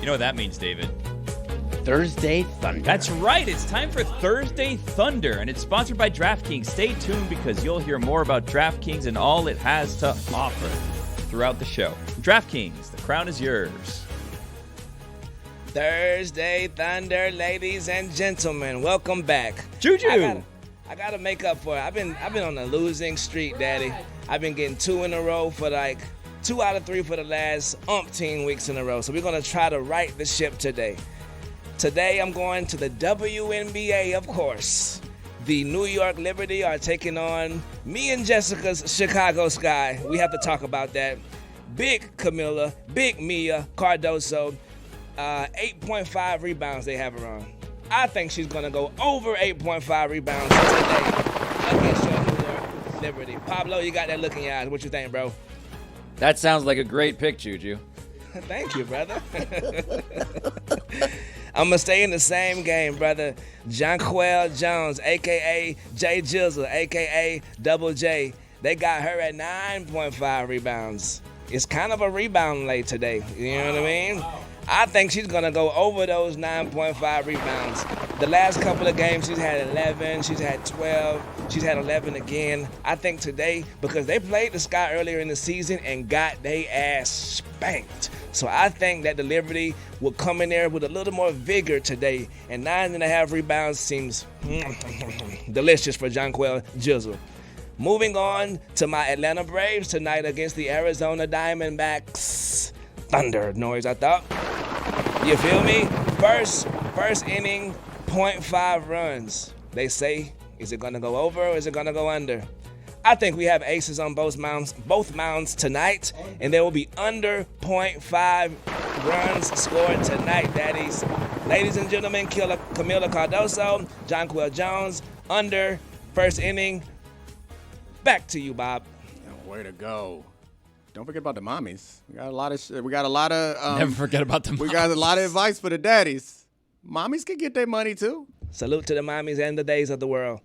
know what that means, David? Thursday Thunder. That's right. It's time for Thursday Thunder, and it's sponsored by DraftKings. Stay tuned because you'll hear more about DraftKings and all it has to offer throughout the show. DraftKings, the crown is yours. Thursday Thunder, ladies and gentlemen, welcome back. JuJu. I gotta make up for it. I've been on a losing streak, Daddy. I've been getting 2 in a row for 2 out of 3 for the last umpteen weeks in a row. So we're gonna try to right the ship today. Today I'm going to the WNBA, of course. The New York Liberty are taking on me and Jessica's Chicago Sky. We have to talk about that. Big Camilla, big Mia Cardoso, 8.5 rebounds they have her on. I think she's going to go over 8.5 rebounds today against your New York Liberty. Pablo, you got that look in your eyes. What you think, bro? That sounds like a great pick, JuJu. Thank you, brother. I'm going to stay in the same game, brother. Jonquel Jones, a.k.a. J Jizzle, a.k.a. Double J. They got her at 9.5 rebounds. It's kind of a rebound late today. You know what I mean? I think she's going to go over those 9.5 rebounds. The last couple of games, she's had 11, she's had 12, she's had 11 again. I think today, because they played the Sky earlier in the season and got their ass spanked. So I think that the Liberty will come in there with a little more vigor today. And 9.5 rebounds seems delicious for Jonquel Jizzle. Moving on to my Atlanta Braves tonight against the Arizona Diamondbacks. Thunder noise, I thought. You feel me? First inning, 0.5 runs. They say, is it going to go over or is it going to go under? I think we have aces on both mounds tonight, and there will be under 0.5 runs scored tonight, daddies. Ladies and gentlemen, Camila Cardoso, Jonquel Jones, under first inning. Back to you, Bob. Way to go. Don't forget about the mommies. We got a lot of Never forget about the mommies. We got a lot of advice for the daddies. Mommies can get their money too. Salute to the mommies and the days of the world.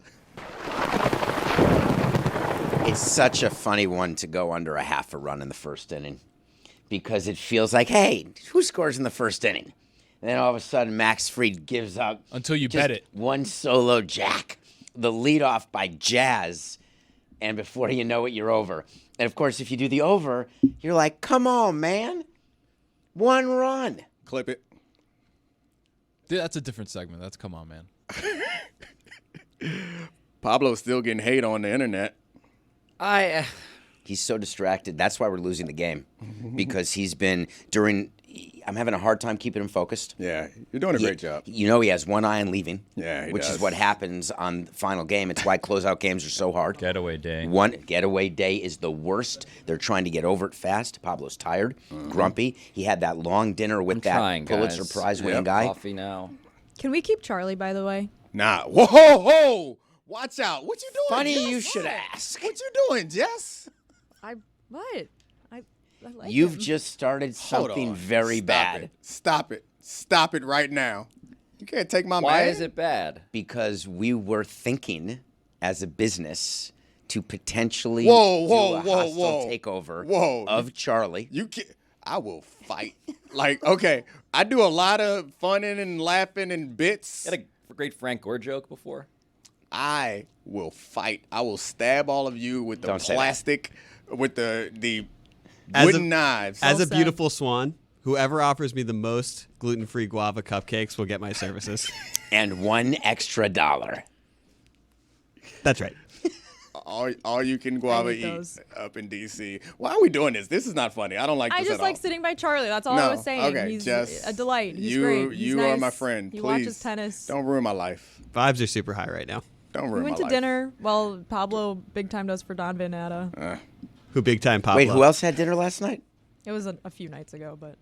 It's such a funny one to go under a half a run in the first inning because it feels like, hey, who scores in the first inning? And then all of a sudden, Max Fried gives up. Until you just bet it. One solo jack. The leadoff by Jazz. And before you know it, you're over. And, of course, if you do the over, you're like, come on, man. 1 run. Clip it. Dude, that's a different segment. That's come on, man. Pablo's still getting hate on the internet. He's so distracted. That's why we're losing the game. Because he's been I'm having a hard time keeping him focused. Yeah, you're doing a great job. You know he has one eye on leaving. Yeah, which is what happens on the final game. It's why closeout games are so hard. Getaway day. One getaway day is the worst. They're trying to get over it fast. Pablo's tired, grumpy. He had that long dinner with Pulitzer Prize-winning guy. Coffee now. Can we keep Charlie, by the way? Nah. Whoa. Watch out. What you doing, Funny Jess? you should ask. What you doing, Jess? What? I like You've him. just started something very Stop bad. It. Stop it right now. You can't take my man. Why is it bad? Because we were thinking as a business to potentially do a hostile takeover of Charlie. You can't. I will fight. Okay, I do a lot of funning and laughing and bits. You had a great Frank Gore joke before. I will fight. I will stab all of you with the plastic, with the wooden knives. As a beautiful swan, whoever offers me the most gluten-free guava cupcakes will get my services. And $1 extra. That's right. All you can guava eat up in D.C. Why are we doing this? This is not funny. I don't like this I at just all. like sitting by Charlie. That's all I was saying. Okay, He's Jess, a delight. He's great. He's you nice. are my friend. He Please watches tennis. don't ruin my life. Vibes are super high right now. Don't ruin We my went to life. dinner. Well, Pablo big time does for Don Van Natta. Who big time Pablo? Wait, who else had dinner last night? It was a few nights ago, but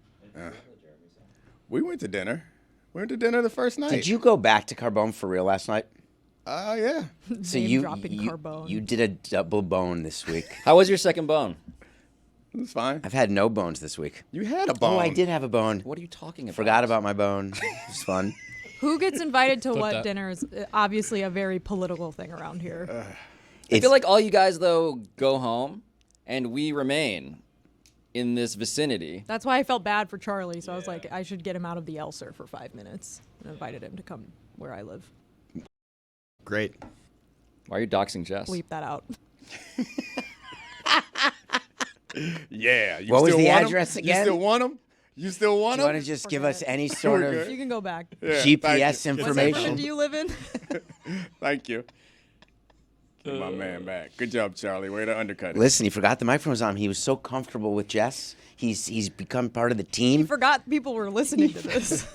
We went to dinner. We went to dinner the first night. Did you go back to Carbone for real last night? Yeah. So dropping Carbone. you did a double bone this week. How was your second bone? It's fine. I've had no bones this week. You had a bone. Oh, I did have a bone. What are you talking about? Forgot about my bone. It was fun. who gets invited to Flip what that. dinner is obviously a very political thing around here. I feel like all you guys, though, go home, and we remain. in this vicinity. That's why I felt bad for Charlie. So I was like, I should get him out of the Elser for 5 minutes. And invited him to come where I live. Great. Why are you doxing Jess? Bleep that out. Yeah. You What was still the want 'em? address You again? still want them? You still want Do you want them? to just give us any sort of You can go back. Yeah, GPS thank you. What neighborhood information? do you live in? Thank you. Get my man back. Good job, Charlie. Way to undercut it. Listen, he forgot the microphone was on. He was so comfortable with Jess. He's become part of the team. Forgot people were listening to this.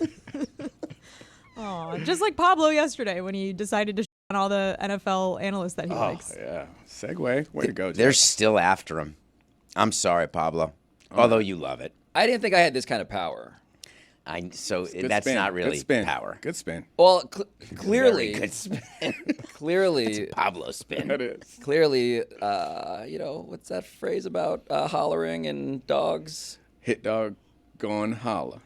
Aw, just like Pablo yesterday when he decided to on all the NFL analysts that he Oh, likes. yeah. Segue. Way to go, They're Jess. still after him. I'm sorry, Pablo. Although you love it. I didn't think I had this kind of power. Good That's spin. not really Good spin. power. Good spin. Well, Very clearly, good spin. clearly, Pablo spin. That is. clearly, what's that phrase about hollering and dogs? Hit dog going holla.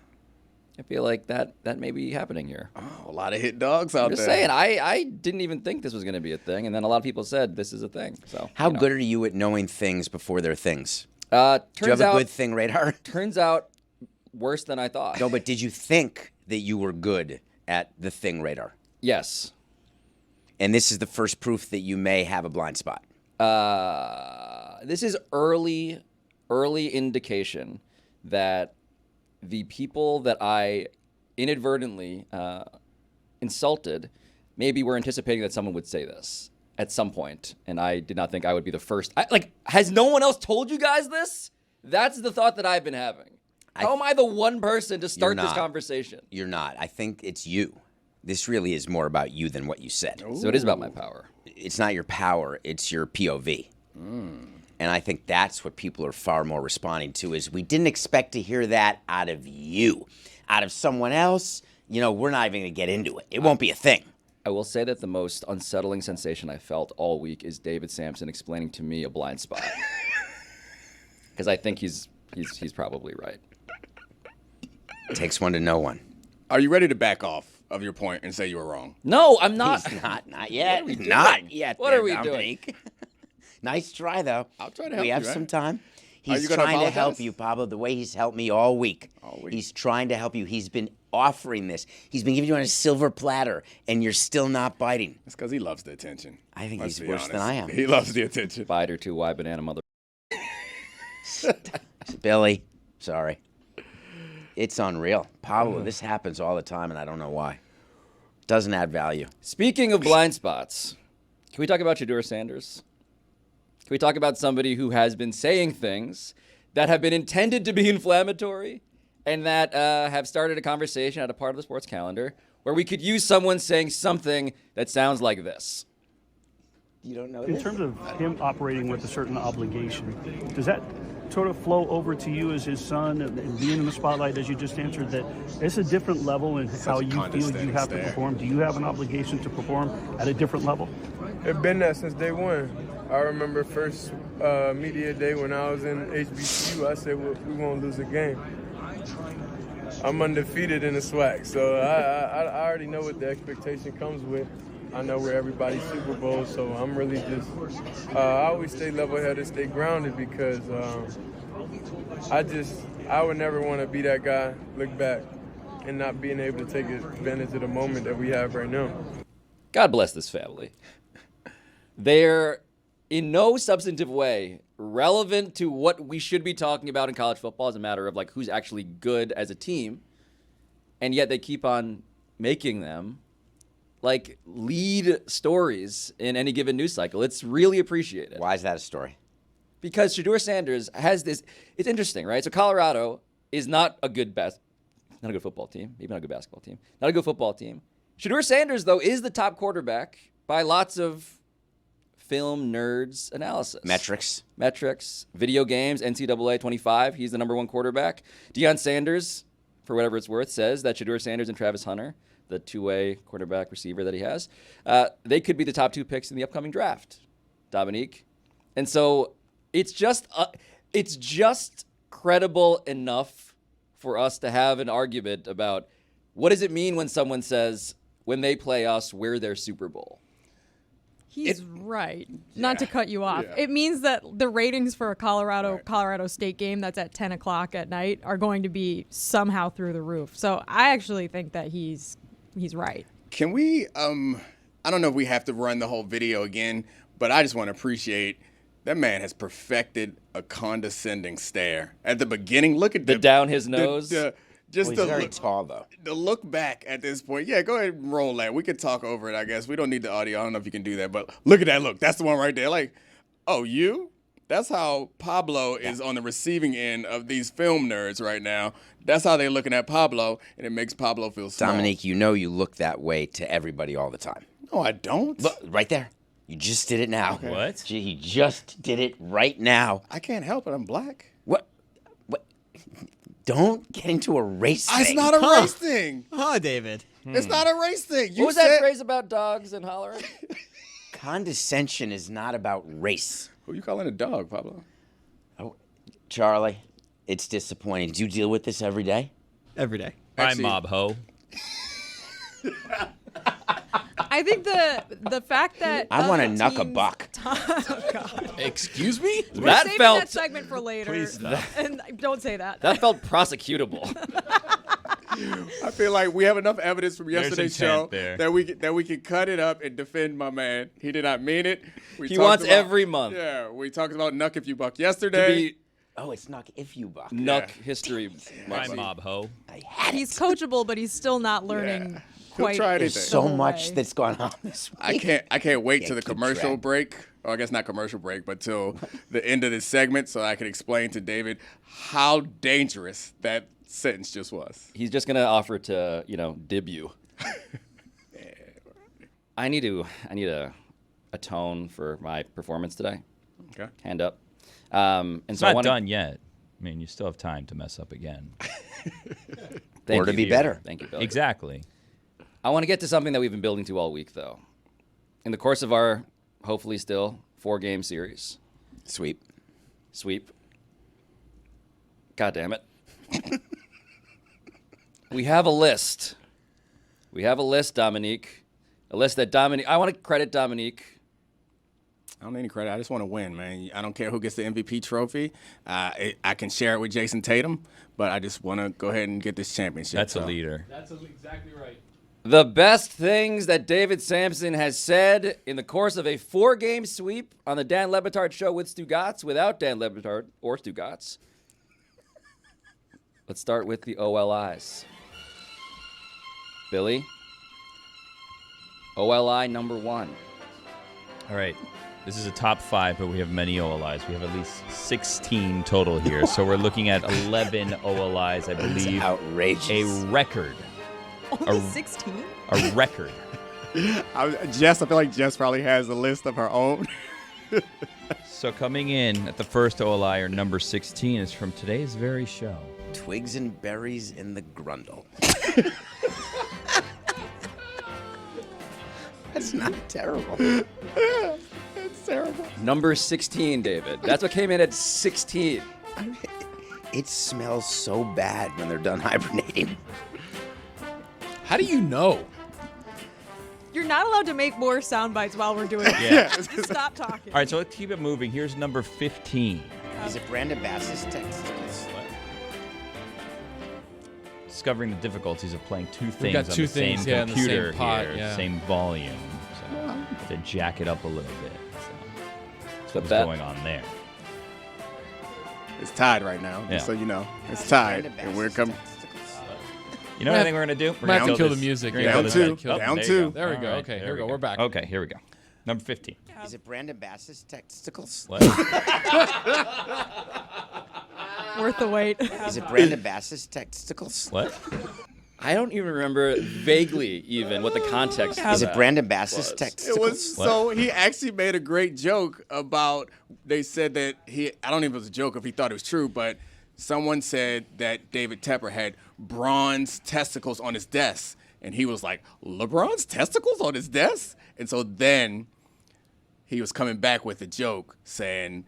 I feel like that may be happening here. Oh, a lot of hit dogs out I'm just there. saying, I didn't even think this was going to be a thing, and then a lot of people said this is a thing. So How good are you at knowing things before they're things? Turns Do you have out, a good thing radar? turns out, worse than I thought. No, but did you think that you were good at the thing radar? Yes. And this is the first proof that you may have a blind spot. This is early indication that the people that I inadvertently insulted maybe were anticipating that someone would say this at some point, and I did not think I would be the first. Has no one else told you guys this? That's the thought that I've been having. How am I the one person to start this not. conversation? You're not. I think it's you. This really is more about you than what you said. So it is about my power. It's not your power, it's your POV. And I think that's what people are far more responding to is we didn't expect to hear that out of you. Out of someone else, we're not even going to get into it. It won't be a thing. I will say that the most unsettling sensation I felt all week is David Samson explaining to me a blind spot. Because I think he's probably right. It takes one to know one. Are you ready to back off of your point and say you were wrong? No, I'm not. He's not yet. What are we Not doing? yet. What there, are we Dominique. Nice try, though. I'll try to help We have you, some right? time. Are He's you gonna trying to help apologize? you, Pablo, the way he's helped me all week. All week. He's trying to help you. He's been offering this. He's been giving you on a silver platter, and you're still not biting. It's because he loves the attention. I think Let's he's be worse than honest. I am. He loves the attention. Spider 2Y banana mother. Billy, sorry. It's unreal. Pablo, this happens all the time, and I don't know why. Doesn't add value. Speaking of blind spots, can we talk about Shadur Sanders? Can we talk about somebody who has been saying things that have been intended to be inflammatory and that have started a conversation at a part of the sports calendar where we could use someone saying something that sounds like this? You don't know In terms of him operating with a certain obligation, does that sort of flow over to you as his son and being in the spotlight, as you just answered, that it's a different level in how a you feel you condescending have to stare. perform? Do you have an obligation to perform at a different level? It's been that since day one. I remember first media day when I was in HBCU, I said we won't lose a game. I'm undefeated in the SWAC, so I already know what the expectation comes with. I know we're everybody's Super Bowl, so I'm really just, I always stay level-headed, stay grounded because I would never want to be that guy, look back, and not being able to take advantage of the moment that we have right now. God bless this family. They're in no substantive way relevant to what we should be talking about in college football as a matter of like who's actually good as a team. And yet they keep on making them like lead stories in any given news cycle. It's really appreciated. Why is that a story? Because Shadur Sanders has this, it's interesting, right? So Colorado is not a good football team, maybe not a good basketball team, not a good football team. Shadur Sanders, though, is the top quarterback by lots of film nerds analysis. Metrics, video games, NCAA 25. He's the number one quarterback. Deion Sanders, for whatever it's worth, says that Shedeur Sanders and Travis Hunter, the two-way quarterback receiver that he has, they could be the top two picks in the upcoming draft. Domonique. And so it's just credible enough for us to have an argument about what does it mean when someone says, when they play us, we're their Super Bowl. He's right. Not to cut you off. It means that the ratings for a Colorado State game that's at 10 o'clock at night are going to be somehow through the roof. So I actually think that he's right. Can we, I don't know if we have to run the whole video again, but I just want to appreciate that man has perfected a condescending stare. At the beginning, look at down his nose. He's very tall, though. The look back at this point, yeah, go ahead and roll that. We could talk over it, I guess. We don't need the audio. I don't know if you can do that, but look at that look. That's the one right there. Like, oh, you? That's how Pablo is on the receiving end of these film nerds right now. That's how they're looking at Pablo, and it makes Pablo feel small. Domonique, you know you look that way to everybody all the time. No, I don't. Look, right there. You just did it now. Okay. What? He just did it right now. I can't help it. I'm black. What? Don't get into a race thing. It's not a race thing. David. It's not a race thing. What was that phrase about dogs and hollering? Condescension is not about race. Who you calling a dog, Pablo? Oh, Charlie, it's disappointing. Do you deal with this every day? Every day. Hi, mob ho. I think the fact that I want to knuck a buck. Oh, God. Excuse me? We're saving that segment for later. Please stop. And don't say that. That felt prosecutable. I feel like we have enough evidence from There's yesterday's show intent that we can cut it up and defend my man. He did not mean it. He wants every month. Yeah, we talked about Knuck If You Buck yesterday. Oh, it's Knuck If You Buck. Knuck history. Hi, mob ho. He's coachable, but he's still not learning quite. try anything. the So whole much way. that's going on this week. I can't wait till the keep commercial track. break. Or I guess not commercial break, but till the end of this segment so I can explain to David how dangerous that sentence just was. He's just gonna offer to, dib you. I need a tone for my performance today. Okay. Hand up. And It's so I not wanna, done yet. I mean, you still have time to mess up again. Thank Or to you, be Peter. better. Thank you, Billy. Exactly. I want to get to something that we've been building to all week, though. In the course of our, hopefully still, 4-game series. Sweep. God damn it. We have a list. Dominique. A list that Dominique... I want to credit Dominique. I don't need any credit. I just want to win, man. I don't care who gets the MVP trophy. I can share it with Jason Tatum, but I just want to go ahead and get this championship. That's a leader. That's exactly right. The best things that David Samson has said in the course of a 4-game sweep on the Dan Le Batard Show with Stugotz, without Dan Le Batard or Stugotz. Let's start with the OLIs. Billy, OLI number 1. All right. This is a top 5, but we have many OLIs. We have at least 16 total here. So we're looking at 11 OLIs, I believe. It's outrageous. A record. Only 16? A record. Jess, I feel like Jess probably has a list of her own. So coming in at the first OLI, or number 16, is from today's very show. Twigs and berries in the grundle. That's not terrible. It's terrible. Number 16, David. That's what came in at 16. It smells so bad when they're done hibernating. How do you know? You're not allowed to make more sound bites while we're doing it. Yeah. Just stop talking. All right, so let's keep it moving. Here's number 15. Is it Brandon Bass's testicles? Discovering the difficulties of playing two got things on two the same things, yeah, in the same computer pot, here, yeah. same volume. So have to jack it up a little bit. So that's what's bet. going on there. It's tied right now, Yeah. just so you know. It's tied, and we're coming. You know what I think we're going to do? We're Might gonna have to kill this- the music. we're Yeah, gonna Down kill two. this guy. Down there two. you go. There we go. All right, Okay, there here we go. go. We're back. Okay, here we go. Number 15. Is it Brandon Bass's testicles? What? Worth the wait. Is it Brandon Bass's testicles? What? I don't even remember vaguely even what the context Is it Brandon Bass's It testicles? was so he actually made a great joke about. They said that I don't know if it was a joke, if he thought it was true, but someone said that David Tepper had bronze testicles on his desk, and he was like, LeBron's testicles on his desk, and so then he was coming back with a joke saying,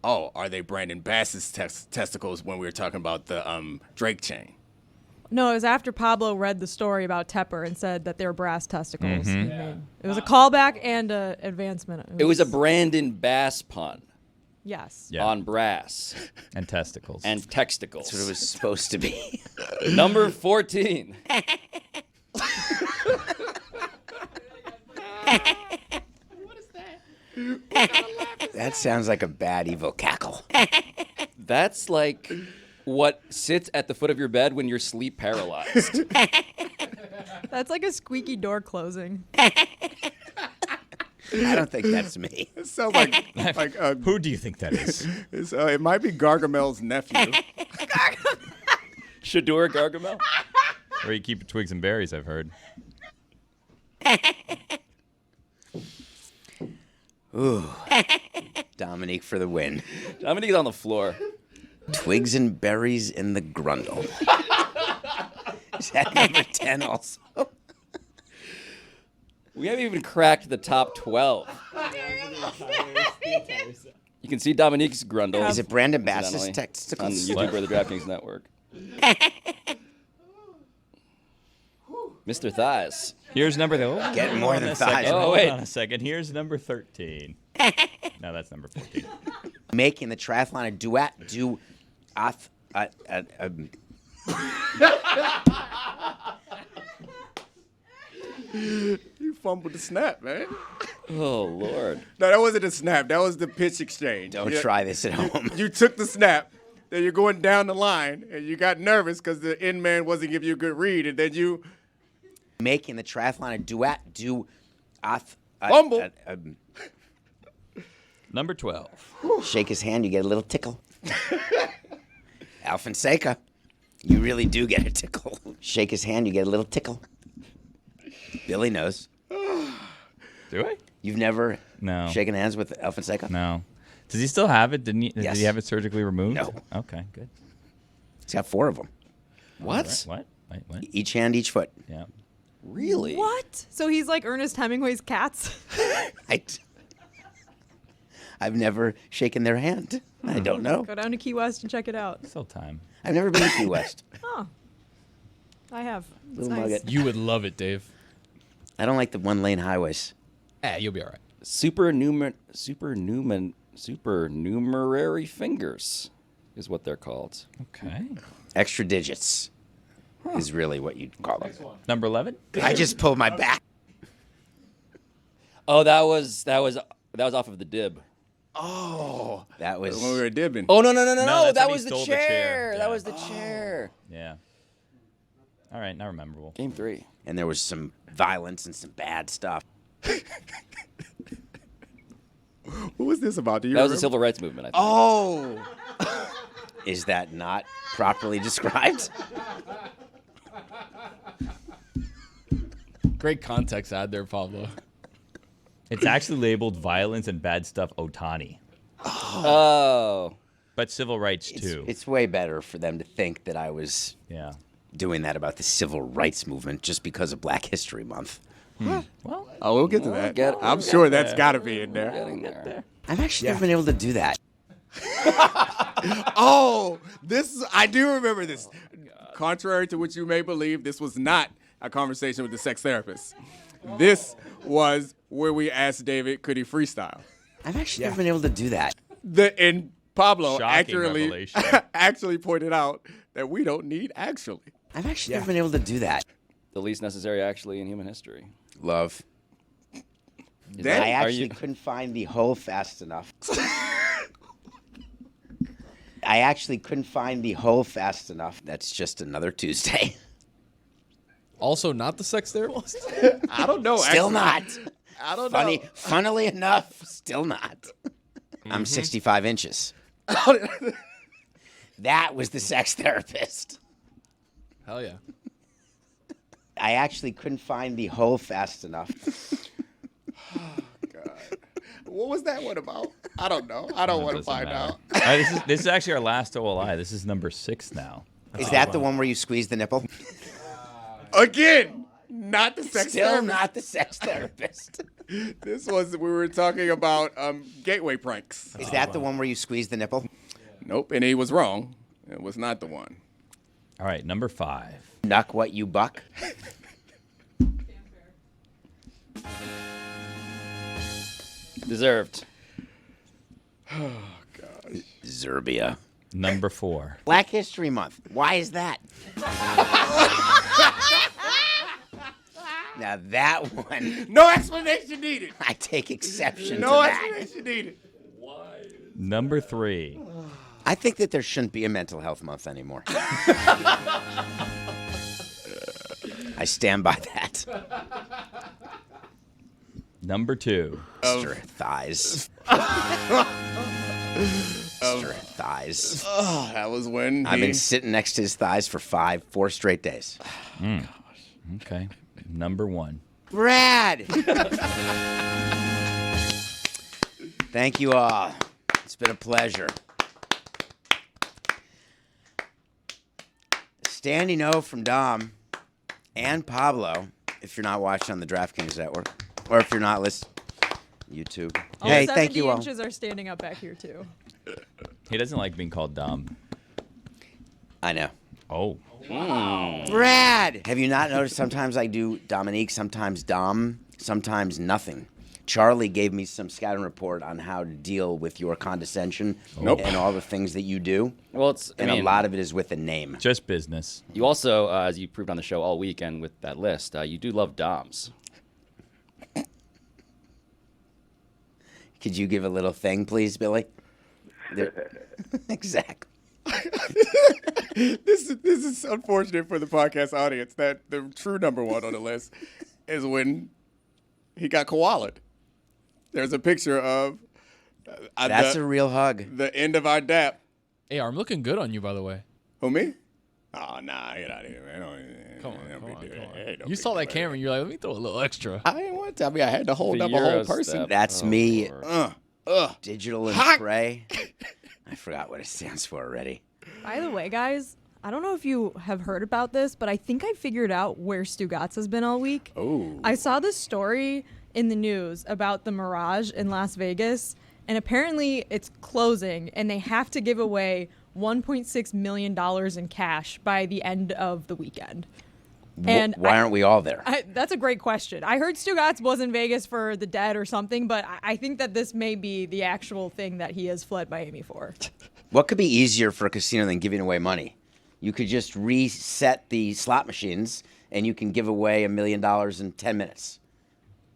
"Oh, are they Brandon Bass's testicles?" When we were talking about the Drake chain. No, it was after Pablo read the story about Tepper and said that they were brass testicles. It was a callback and an advancement. It was a Brandon Bass pun Yes. Yeah. on brass And testicles. and texticles. That's what it was supposed to be. Number 14. That sounds like a bad evil cackle. That's like what sits at the foot of your bed when you're sleep paralyzed. That's like a squeaky door closing. I don't think that's me. It sounds like Who do you think that is? it might be Gargamel's nephew. Shadur Gargamel? Where you keep twigs and berries, I've heard. Ooh. Dominique for the win. Dominique's on the floor. Twigs and berries in the grundle. Is that number 10 also? We haven't even cracked the top 12. You can see Dominique's grundle. Is it Brandon Bass's incidentally, on testicles? YouTube or the DraftKings Network. Mr. Thighs. Here's number... Getting more than thighs. Oh, Hold wait. on a second. Here's number 13. No, that's number 14. Making the triathlon a duet. You fumbled the snap, man. Oh, Lord. No, that wasn't a snap. That was the pitch exchange. Don't try this at home. You took the snap. Then you're going down the line, and you got nervous because the end man wasn't giving you a good read, and then you Making the triathlon a duet. Fumble. Number 12. Shake his hand, you get a little tickle. Alfonseca, you really do get a tickle. Shake his hand, you get a little tickle. Billy knows. Do I? You've never No. shaken hands with Alfonseca? No. Does he still have it? Did Yes. he have it surgically removed? No. Okay, good. He's got 4 of them. What? What? Wait, what? Each hand, each foot. Yeah. Really? What? So he's like Ernest Hemingway's cats? I've never shaken their hand. I don't know. Go down to Key West and check it out. Still time. I've never been to Key West. Oh. I have. It's Little nice. nugget. You would love it, Dave. I don't like the 1-lane highways. You'll be all right. Supernumerary fingers is what they're called. Okay. Extra digits is really what you'd call them. Number 11? I just pulled my back. Oh, that was off of the dib. Oh, that was. when we were dipping. Oh no! that's That when he was the stole the chair. chair. That Yeah. was the chair. Yeah. All right, not memorable. Game 3. And there was some violence and some bad stuff. What was this about? Do you That was the remember? civil rights movement, I think. Oh. Is that not properly described? Great context ad there, Pablo. It's actually labeled violence and bad stuff Otani. Oh. But civil rights, too. It's way better for them to think that I was Yeah. doing that about the civil rights movement just because of Black History Month. Well, Oh, we'll get to that. get- I'm sure that's got to be in there. Getting there. I've actually never been able to do that. Oh, I do remember this. Contrary to what you may believe, this was not a conversation with the sex therapist. This was where we asked David, could he freestyle? I've actually never been able to do that. And Pablo Shocking revelation. actually pointed out that we don't need actually. I've actually never been able to do that. The least necessary, actually, in human history. Love. That- I Are actually you- couldn't find the hole fast enough. I actually couldn't find the hole fast enough. That's just another Tuesday. Also, not the sex therapist. I don't know. Still actually. not. I don't know. Funnily enough, still not. I'm 65 inches. That was the sex therapist. Hell yeah. I actually couldn't find the hole fast enough. What was that one about? I don't know. I don't want to Doesn't find matter. out. All right, this is actually our last OLI. This is number 6 now. Is that the one where you squeeze the nipple? Again, not the sex Still therapist. not the sex therapist. This was, we were talking about gateway pranks. Is that the one where you squeeze the nipple? Nope, and he was wrong. It was not the one. All right, number 5. Knuck what you buck. Deserved. Zerbia. Number 4. Black History Month. Why is that? Now that one, No explanation needed. I take exception to No that. explanation needed. Number 3. I think that there shouldn't be a mental health month anymore. I stand by that. Number 2. Stir thighs. Stir thighs. Oh, that was when I've been sitting next to his thighs for 4 straight days. Okay. Number 1. Brad! Thank you all. It's been a pleasure. Standing O from Dom and Pablo, if you're not watching on the DraftKings Network, or if you're not listening, YouTube. All Hey, 70 thank you all. inches are standing up back here, too. He doesn't like being called Dom. I know. Oh. Brad! Have you not noticed sometimes I do Domonique, sometimes Dom, sometimes nothing? Charlie gave me some scouting report on how to deal with your condescension and all the things that you do. Well, A lot of it is with a name. Just business. You also, as you proved on the show all weekend with that list, you do love Doms. Could you give a little thing, please, Billy? Exactly. This is unfortunate for the podcast audience that the true number 1 on the list is when he got koala'd. There's a picture of That's a real hug. the end of our dap. Hey, I'm looking good on you, by the way. Who, me? Oh, nah, get out of here, man. Come on. You saw that camera and you're like, let me throw a little extra. I didn't want to. I mean, I had to hold The up a whole Euro person. step. That's me. Lord. Digital and Hot. Spray. I forgot what it stands for already. By the way, guys, I don't know if you have heard about this, but I think I figured out where Stugotz has been all week. Oh. I saw this story in the news about the Mirage in Las Vegas, and apparently it's closing, and they have to give away $1.6 million in cash by the end of the weekend. And Why aren't we all there? that's a great question. I heard Stugotz was in Vegas for the dead or something, but I think that this may be the actual thing that he has fled Miami for. What could be easier for a casino than giving away money? You could just reset the slot machines, and you can give away $1 million in 10 minutes.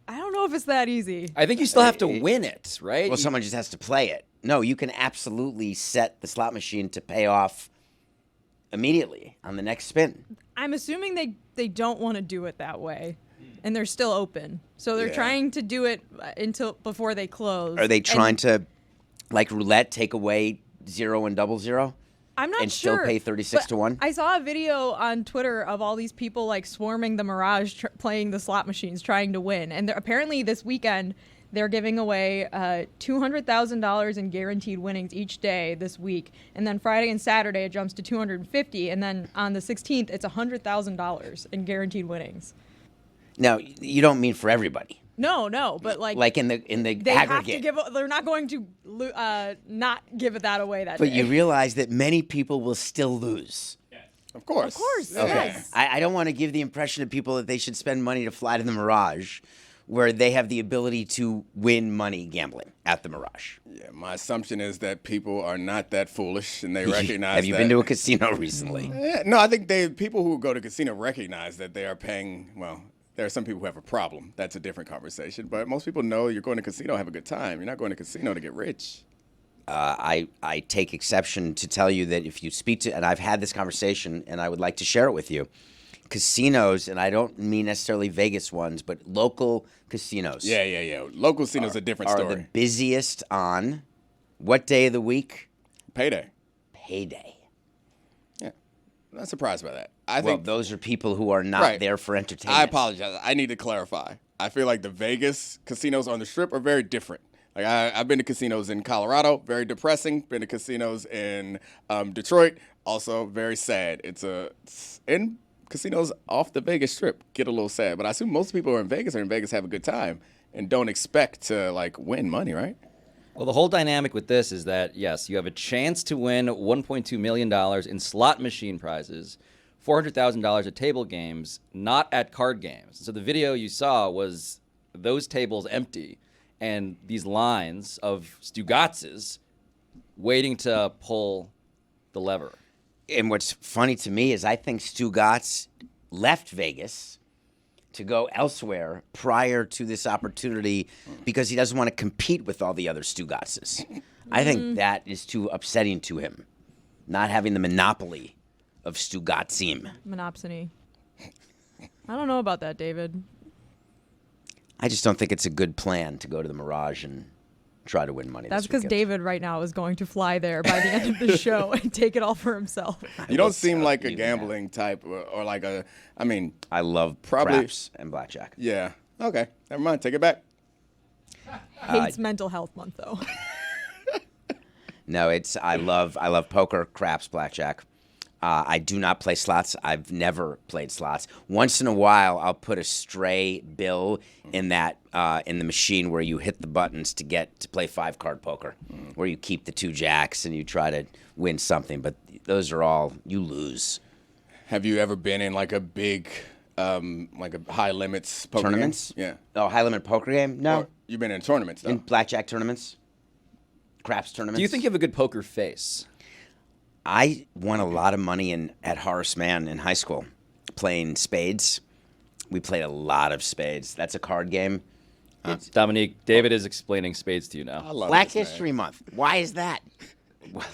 I don't know if it's that easy. I think you still have to win it, right? Well, someone just has to play it. No, you can absolutely set the slot machine to pay off immediately on the next spin. I'm assuming they don't want to do it that way, and they're still open. So they're trying to do it until before they close. Are they trying to, like roulette, take away 0 and 00? I'm not and sure. still pay 36 to 1? I saw a video on Twitter of all these people like swarming the Mirage, playing the slot machines, trying to win. And apparently this weekend they're giving away $200,000 in guaranteed winnings each day this week. And then Friday and Saturday it jumps to $250,000, and then on the 16th it's $100,000 in guaranteed winnings. Now, you don't mean for everybody. No, but like in the they aggregate. have to they're not going to not give that away that But day. you realize that many people will still lose. Of course. Of course, Okay. yes. I don't want to give the impression to people that they should spend money to fly to the Mirage, where they have the ability to win money gambling at the Mirage. Yeah, my assumption is that people are not that foolish, and they recognize. Have you been to a casino recently? Yeah, no, I think people who go to casino recognize that they are paying. Well, there are some people who have a problem. That's a different conversation. But most people know you're going to casino to have a good time. You're not going to casino to get rich. I take exception to tell you that if you speak to, and I've had this conversation, and I would like to share it with you, casinos, and I don't mean necessarily Vegas ones, but local casinos. Yeah. Local casinos are a different Are story. the busiest on what day of the week? Payday. Payday. Yeah, I'm not surprised by that. I Well, think those are people who are not Right. there for entertainment. I apologize. I need to clarify. I feel like the Vegas casinos on the Strip are very different. Like I've been to casinos in Colorado, very depressing. Been to casinos in Detroit, also very sad. And casinos off the Vegas Strip get a little sad. But I assume most people who are in Vegas have a good time and don't expect to like win money, right? Well, the whole dynamic with this is that, yes, you have a chance to win $1.2 million in slot machine prizes, $400,000 at table games, not at card games. So the video you saw was those tables empty and these lines of Stugotzes waiting to pull the lever. And what's funny to me is I think Stugotz left Vegas to go elsewhere prior to this opportunity because he doesn't want to compete with all the other Stugotzes. I think that is too upsetting to him, not having the monopoly of Stugotzim. Monopsony. I don't know about that, David. I just don't think it's a good plan to go to the Mirage and try to win money. That's because weekend. David right now is going to fly there by the end of the show and take it all for himself. You don't seem like a gambling type or like a, I mean. I love probably craps and blackjack. Yeah. Okay. Never mind. Take it back. Hates Mental Health Month, though. No, I love poker, craps, blackjack. I do not play slots. I've never played slots. Once in a while, I'll put a stray bill in that in the machine where you hit the buttons to get to play 5-card poker, where you keep the 2 jacks and you try to win something. But those are all you lose. Have you ever been in like a big, like a high limits poker Tournaments? game? Yeah. Oh, high limit poker game? No. Or you've been in tournaments though. In blackjack tournaments, craps tournaments. Do you think you have a good poker face? I won a lot of money at Horace Mann in high school playing spades. We played a lot of spades. That's a card game. Dominique, David is explaining spades to you now. I love Black this, man. History Month. Why is that? Well,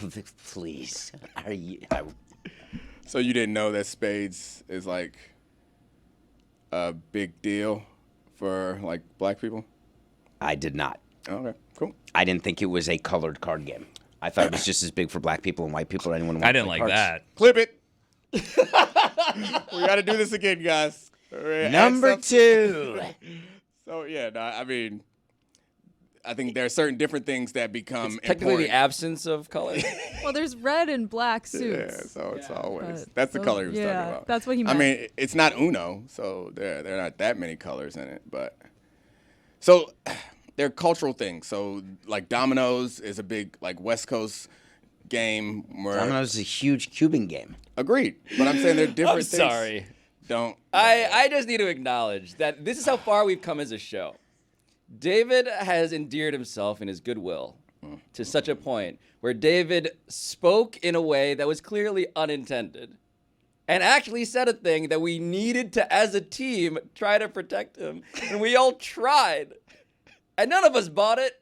please. Are you? So you didn't know that spades is like a big deal for like black people? I did not. Okay, cool. I didn't think it was a colored card game. I thought it was just as big for black people and white people. Or anyone. I didn't like that. Clip it. We got to do this again, guys. Number 2. So yeah, no, I mean, I think there are certain different things that become Technically important. the absence of color. Well, there's red and black Yeah, suits. so it's always But that's the those- color he was yeah, talking about. that's what he I meant. mean, it's not Uno, so there are not that many colors in it, but so they're cultural things. So like dominoes is a big like West Coast game where Domino's is a huge cubing game. agreed, but I'm saying they're different I'm things. sorry. Don't I just need to acknowledge that this is how far we've come as a show. David has endeared himself in his goodwill to such a point where David spoke in a way that was clearly unintended and actually said a thing that we needed to, as a team, try to protect him. And we all tried. And none of us bought it,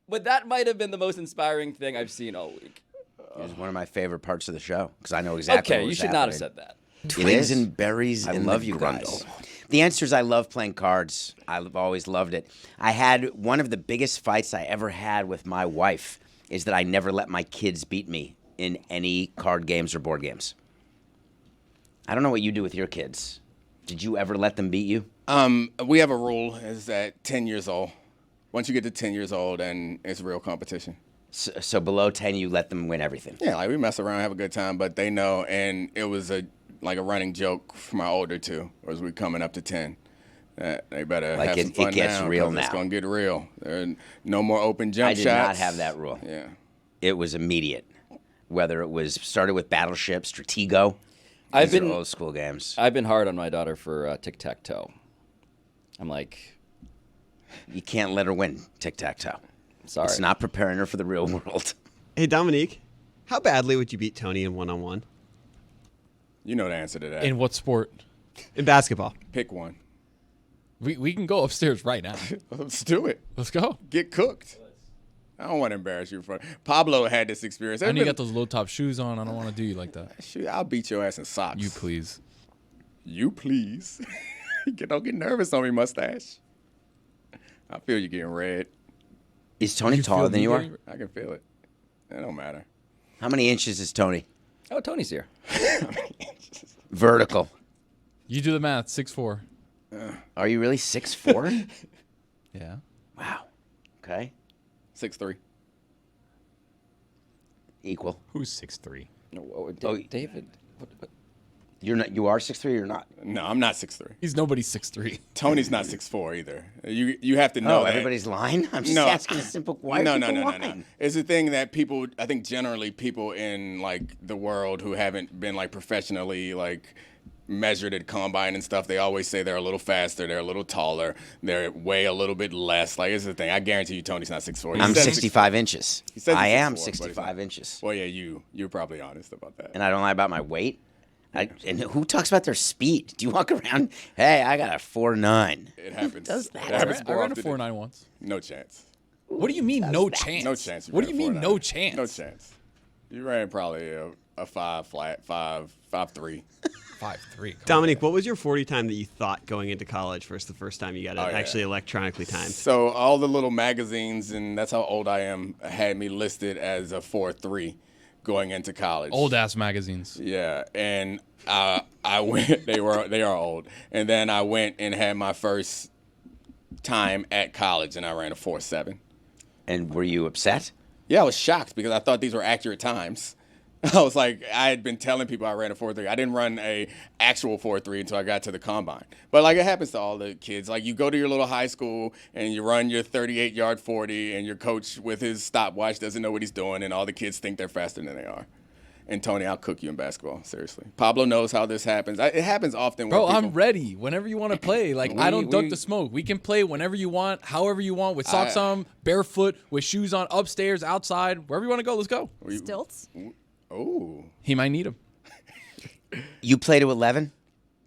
but that might have been the most inspiring thing I've seen all week. It was one of my favorite parts of the show because I know exactly. Okay, what you was should not have happening. said that. Twigs and berries. I in love the you grundle. guys. The answer is I love playing cards. I've always loved it. I had one of the biggest fights I ever had with my wife is that I never let my kids beat me in any card games or board games. I don't know what you do with your kids. Did you ever let them beat you? We have a rule is that 10 years old. Once you get to 10 years old, then it's real competition. So below 10, you let them win everything. Yeah, like we mess around, have a good time, but they know, and it was a running joke for my older two as we coming up to 10. They better Like have it- some fun it gets now, real 'cause It's now. gonna get real. There are no more open jump I shots. did not have that rule. Yeah. It was immediate. Whether it was started with Battleship, Stratego. I've These been- are old school games. I've been hard on my daughter for tic-tac-toe. I'm like, You can't let her win tic-tac-toe. sorry. It's not preparing her for the real world. Hey, Dominique, how badly would you beat Tony in one-on-one? You know the answer to that. In what sport? In basketball. Pick one. We can go upstairs right now. Let's do it. Let's go. Get cooked. I don't want to embarrass you in front. Pablo had this experience. I know you got those low top shoes on. I don't want to do you like that. Shoot, I'll beat your ass in socks. You please. You please. Don't get nervous on me, mustache. I feel you getting red. Is Tony You taller feel than me you are? getting- I can feel it. It don't matter. How many inches is Tony? Oh, Tony's here. Vertical. You do the math. 6'4". Are you really 6'4"? Yeah. Wow. Okay. 6'3". Equal. Who's 6'3"? No, Oh, David. What? You're not. You are 6'3", or you're not? No, I'm not 6'3". He's nobody's 6'3". Tony's not 6'4" either. You have to know Oh, that. everybody's lying? I'm just asking a simple why No. are people lying? It's a thing that people, I think generally people in like the world who haven't been like professionally like measured at combine and stuff, they always say they're a little faster, they're a little taller, they weigh a little bit less. Like, it's the thing. I guarantee you Tony's not 6'4". I'm 65 inches. He says I he's am 6'4", but he's 65 not. inches. Well, yeah, you're probably honest about that. And I don't lie about my weight. And who talks about their speed? Do you walk around, hey, I got a 4'9"? It happens. does that? It happens I more ran a often 4'9" once. No chance. What do you mean no chance? No chance. What do you mean no 4'9". chance? No chance. You ran probably a 5 flat, 5'3". 5'3". Dominique, what was your 40 time that you thought going into college versus the first time you got it Oh, yeah. actually electronically timed? So all the little magazines, and that's how old I am, had me listed as a 4'3" going into college. Old ass magazines. Yeah, and I went. They are old, and then I went and had my first time at college, and I ran a 4'7". And were you upset? Yeah, I was shocked because I thought these were accurate times. I was like, I had been telling people I ran a 4'3". I didn't run a actual 4'3" until I got to the combine. But like it happens to all the kids. Like you go to your little high school and you run your 38-yard 40, and your coach with his stopwatch doesn't know what he's doing, and all the kids think they're faster than they are. And Tony, I'll cook you in basketball. Seriously, Pablo knows how this happens. It happens often. Bro, where I'm people, ready whenever you want to play. Like, I don't duck the smoke. We can play whenever you want, however you want, with socks on, barefoot, with shoes on, upstairs, outside, wherever you want to go, let's go. Stilts? Oh, He might need them. You play to 11?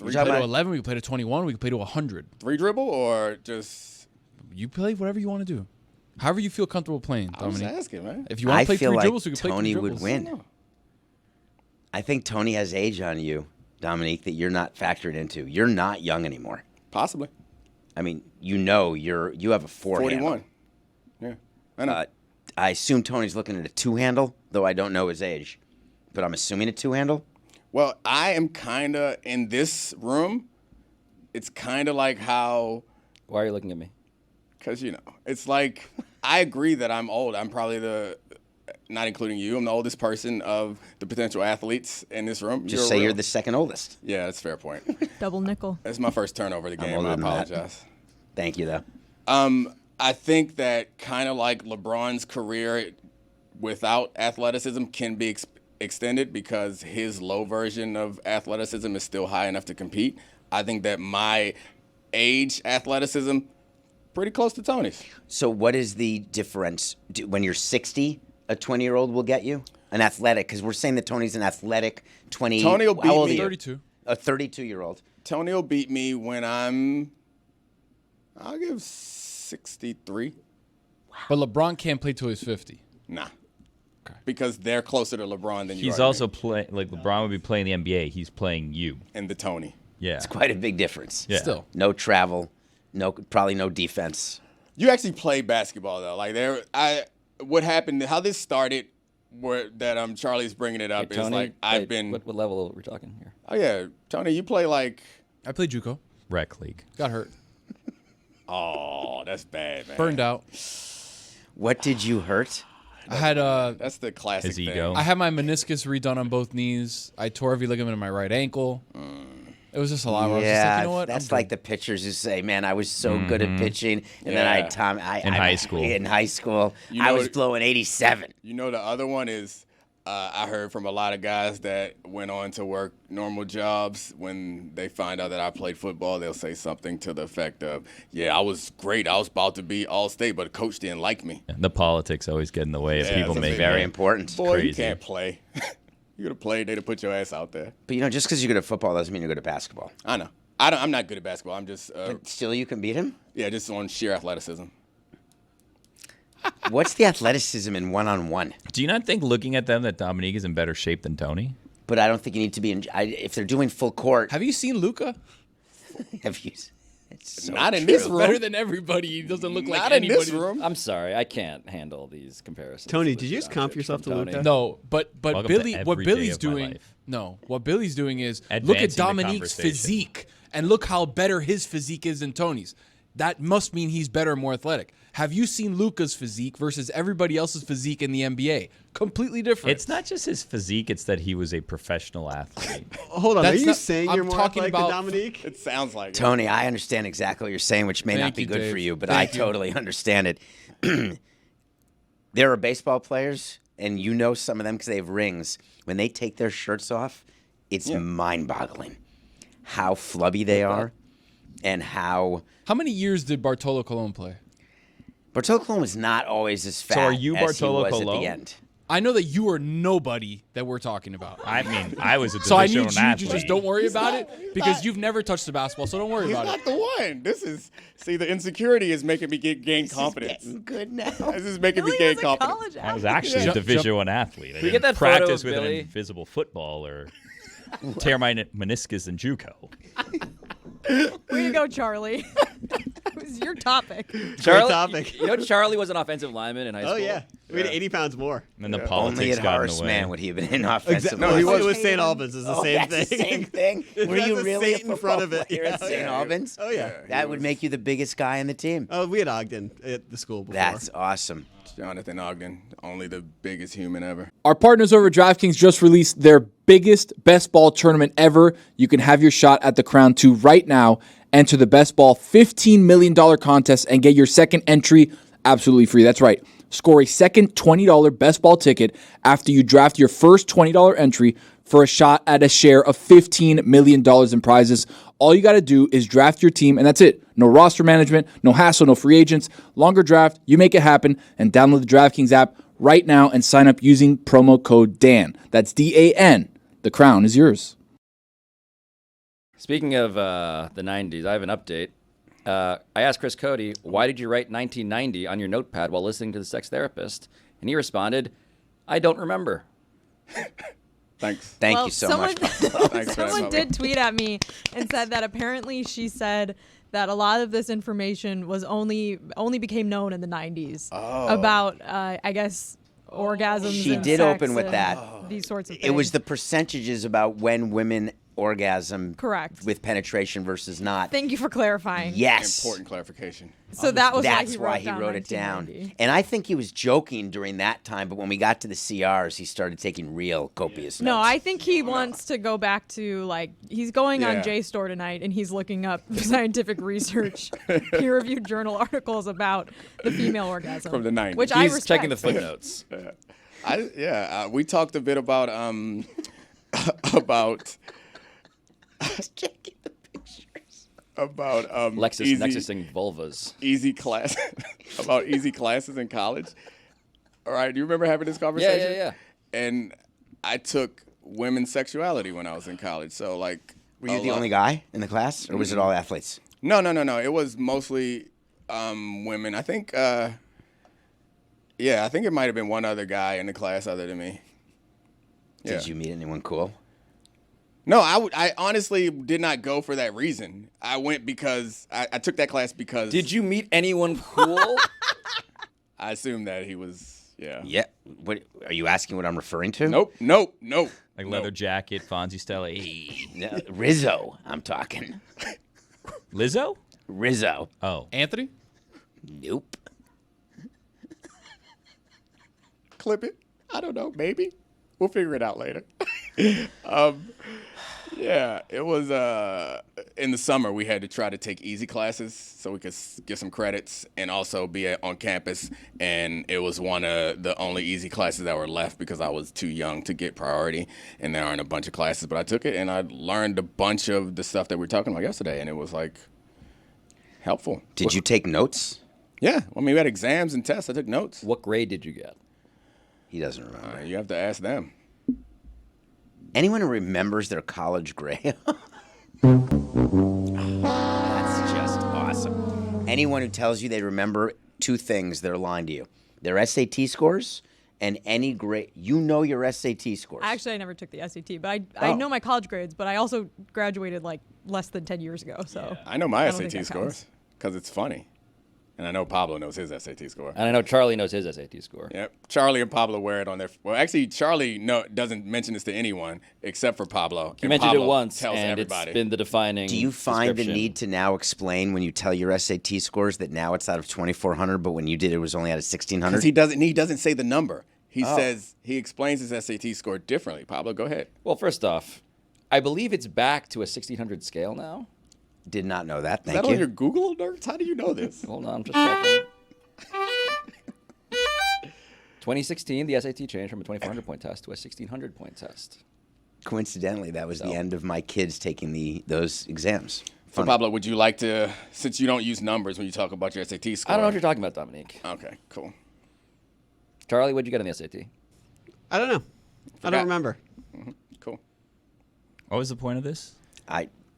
We play to 11, we can play to 21, we can play to 100. 3 dribble or just? You play whatever you want to do. However you feel comfortable playing, I was Dominique. asking, man. If you want I to play feel 3 like dribbles, we can play 3 Tony dribbles. would win. I think Tony has age on you, Dominique, that you're not factored into. You're not young anymore. Possibly. I mean, you have a 4 41. Yeah, I know. I assume Tony's looking at a 2-handle, though I don't know his age. But I'm assuming a 2-handle. Well, I am kind of in this room. It's kind of like how, Why are you looking at me? because it's like I agree that I'm old. I'm probably not including you. I'm the oldest person of the potential athletes in this room. Just say you're the second oldest. Yeah, that's a fair point. Double nickel. That's my first turnover of the game. older I than that. apologize. Thank you, though. I think that kind of like LeBron's career without athleticism can be extended because his low version of athleticism is still high enough to compete. I think that my age athleticism pretty close to Tony's. So what is the difference? When you're 60, a 20-year-old will get you? An athletic, because we're saying that Tony's an athletic 20. Tony will beat how old me. are you? 32. A 32-year-old. Tony will beat me when I'll give 63. But LeBron can't play till he's 50. Nah. Because they're closer to LeBron than you are. He's also playing, like LeBron would be playing the NBA. He's playing you. and the Tony. Yeah. It's quite a big difference. Yeah. Still. No travel, probably no defense. You actually play basketball though. Like what happened? How this started? Charlie's bringing it up Hey, is Tony, like I've been. What level are we talking here? Oh yeah, Tony, you play like. I played JUCO. Rec league. Got hurt. Oh, that's bad, man. Burned out. What did you hurt? I had That's the classic His thing. ego. I had my meniscus redone on both knees. I tore every ligament in my right ankle. It was just a lot. Where I was just like, you know what? that's I'm like the pitchers who say, "Man, I was so good at pitching," and then I Yeah. had time. In high school. In high school, You I know was what- blowing 87. You know the other one is I heard from a lot of guys that went on to work normal jobs. When they find out that I played football, they'll say something to the effect of, "Yeah, I was great. I was about to be All-State, but coach didn't like me." The politics always get in the way of Yeah, people that's making Very it. important. Boy, you Crazy. can't play. You could have played. They'd have put your ass out there. But just because you're good at football doesn't mean you're good at basketball. I know. I'm not good at basketball. I'm just Still, you can beat him. just on sheer athleticism. What's the athleticism in one-on-one? Do you not think looking at them that Dominique is in better shape than Tony? But I don't think you need to be in. If they're doing full court, Have you seen Luca? have you? It's so Not in true. this room. Better than everybody. He doesn't look like Not in anybody. this room. I'm sorry, I can't handle these comparisons. Tony, with did you just Doncic comp yourself from to Tony. Luka? No, but Welcome to Billy, what every day Billy's of my doing? life. No, what Billy's doing is look at Advancing the Dominique's conversation. physique and look how better his physique is than Tony's. That must mean he's better and more athletic. Have you seen Luka's physique versus everybody else's physique in the NBA? Completely different. It's not just his physique; it's that he was a professional athlete. Hold on, That's are you not- saying I'm you're more talking athletic than about- Dominique? It sounds like it. Tony, I understand exactly what you're saying, which may not Thank be you, good for Dave. you, but Thank I you. totally understand it. There are baseball players, and you know some of them because they have rings. When they take their shirts off, it's mind-boggling how flubby they are and how... How many years did Bartolo Colon play? Bartolo Colon was not always as fat are you as Bartolo he was at Colon? the end. I know that you are nobody that we're talking about. I mean, I was a So I divisional need you to athlete. just don't worry about it because you've never touched the basketball, so don't worry He's about not it. the one. The insecurity is making me gain confidence. Getting good now. This is making me Billy gain was a confidence. college I was athlete. actually a Division I athlete. I we didn't get that photo practice of with Billy? an invisible football or tear my meniscus in JUCO. Way to go, Charlie. It was your topic. Charlie, topic. You know, Charlie was an offensive lineman in high school. Oh, yeah. We had 80 pounds more. And then the Only politics at got in Horace the way. Man would he have been in offensive No, line. it was Hayden. St. Albans. It's the same That's thing. the same thing? It Were has you a really Saint a in front of football it. player at St. Albans? Oh, yeah. That would make you the biggest guy in the team. Oh, we had Ogden at the school before. That's awesome. Jonathan Ogden, only the biggest human ever. Our partners over at DraftKings just released their biggest best ball tournament ever. You can have your shot at the crown too right now. Enter the best ball $15 million contest and get your second entry absolutely free. That's right. Score a second $20 best ball ticket after you draft your first $20 entry for a shot at a share of $15 million in prizes. All you got to do is draft your team, and that's it. No roster management, no hassle, no free agents. Longer draft, you make it happen, and download the DraftKings app right now and sign up using promo code DAN. That's DAN. The crown is yours. Speaking of the 90s, I have an update. I asked Chris Cody, why did you write 1990 on your notepad while listening to the sex therapist? And he responded, I don't remember. Thanks. Thank Well, you so someone, much. Buffalo. Thanks for that, someone Bubba. did tweet at me and said that apparently she said that a lot of this information was only became known in the 90s about, I guess, orgasms. She and did sex open with and that. These sorts of things. It was the percentages about when women orgasm Correct. with penetration versus not. Thank you for clarifying. Yes. Important clarification. So that was That's why he wrote it down. 1990. And I think he was joking during that time, but when we got to the CRs, he started taking real copious No, notes. I think he wants to go back to, like, he's going on Yeah. JSTOR tonight and he's looking up scientific research, peer-reviewed journal articles about the female orgasm. From the 90s. Which I He's respect. checking the footnotes. We talked a bit about about checking the pictures. about Lexus easy, Nexusing vulvas. easy class about easy classes in college. All right, do you remember having this conversation? Yeah. And I took women's sexuality when I was in college. So like, Were you the only guy in the class, or was it all athletes? No. It was mostly women. I think. I think it might have been one other guy in the class other than me. Yeah. Did you meet anyone cool? No, I honestly did not go for that reason. I went because I took that class because Did you meet anyone cool? I assumed that he was. Yeah. Yeah. What are you asking? What I'm referring to? Nope. Like leather jacket, Fonzie style. Hey. No, Rizzo. I'm talking. Lizzo? Rizzo. Oh. Anthony? Nope. Clip it. I don't know. Maybe we'll figure it out later. Yeah, it was in the summer we had to try to take easy classes so we could get some credits and also be on campus. And it was one of the only easy classes that were left because I was too young to get priority. And there aren't a bunch of classes, but I took it and I learned a bunch of the stuff that we were talking about yesterday, and it was like helpful. Did you take notes? Yeah, I mean we had exams and tests. I took notes. What grade did you get? He doesn't remember. You have to ask them. Anyone who remembers their college grade? That's just awesome. Anyone who tells you they remember two things, they're lying to you. Their SAT scores and any grade. You know your SAT scores. Actually, I never took the SAT, but I know my college grades, but I also graduated like less than 10 years ago. So I know my I don't think SAT that scores counts. because it's funny. And I know Pablo knows his SAT score. And I know Charlie knows his SAT score. Yep. Charlie and Pablo wear it on their. Well, actually, Charlie doesn't mention this to anyone except for Pablo. He mentioned Pablo it once, tells and everybody. it's been the defining. Do you find the description. need to now explain when you tell your SAT scores that now it's out of 2,400, but when you did it was only out of 1,600? Because he doesn't say the number. He says he explains his SAT score differently. Pablo, go ahead. Well, first off, I believe it's back to a 1,600 scale now. Did not know that. Is Thank that you. on your Google alerts? How do you know this? Hold on, I'm just checking. 2016, the SAT changed from a 2,400 point test to a 1,600 point test. Coincidentally, that was the end of my kids taking those exams. So, Pablo, would you like to, since you don't use numbers when you talk about your SAT score? I don't know what you're talking about, Dominique. Okay, cool. Charlie, what'd you get on the SAT? I don't know. I don't remember. Cool. What was the point of this?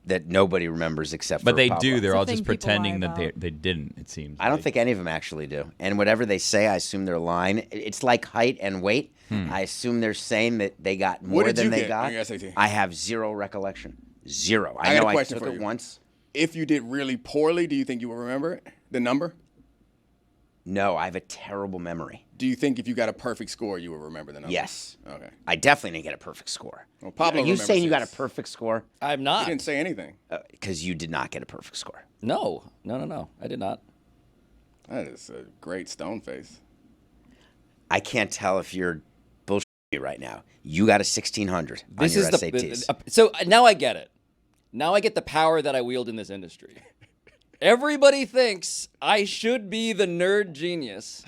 That nobody remembers except But for they Pablo. do. They're It's a all thing just people pretending lie that about. they didn't, it seems. I don't like. think any of them actually do. And whatever they say, I assume they're lying. It's like height and weight. I assume they're saying that they got more did than you they get got. on your SAT? I have zero recollection. Zero. I know got a I question took for it you. once. If you did really poorly, do you think you will remember it? The number? No, I have a terrible memory. Do you think if you got a perfect score, you will remember the number? Yes. Okay. I definitely didn't get a perfect score. Well, Pablo Are you remembers saying you got a his. perfect score? I'm He not. didn't say anything. Because you did not get a perfect score. No. I did not. That is a great stone face. I can't tell if you're bullshitting me right now. You got a 1,600 on This your is SATs. So now I get it. Now I get the power that I wield in this industry. Everybody thinks I should be the nerd genius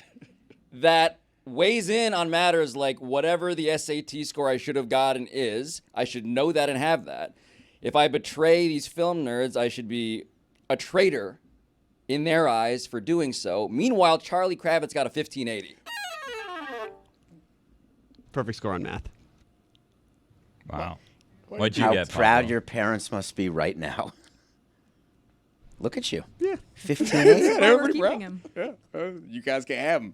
that weighs in on matters like whatever the SAT score I should have gotten is. I should know that and have that. If I betray these film nerds, I should be a traitor in their eyes for doing so. Meanwhile, Charlie Kravitz got a 1580. Perfect score on math. Wow. What'd you How get, proud Pablo? your parents must be right now. Look at you. Yeah. 15. Why we're keeping him. Yeah. You guys can have him.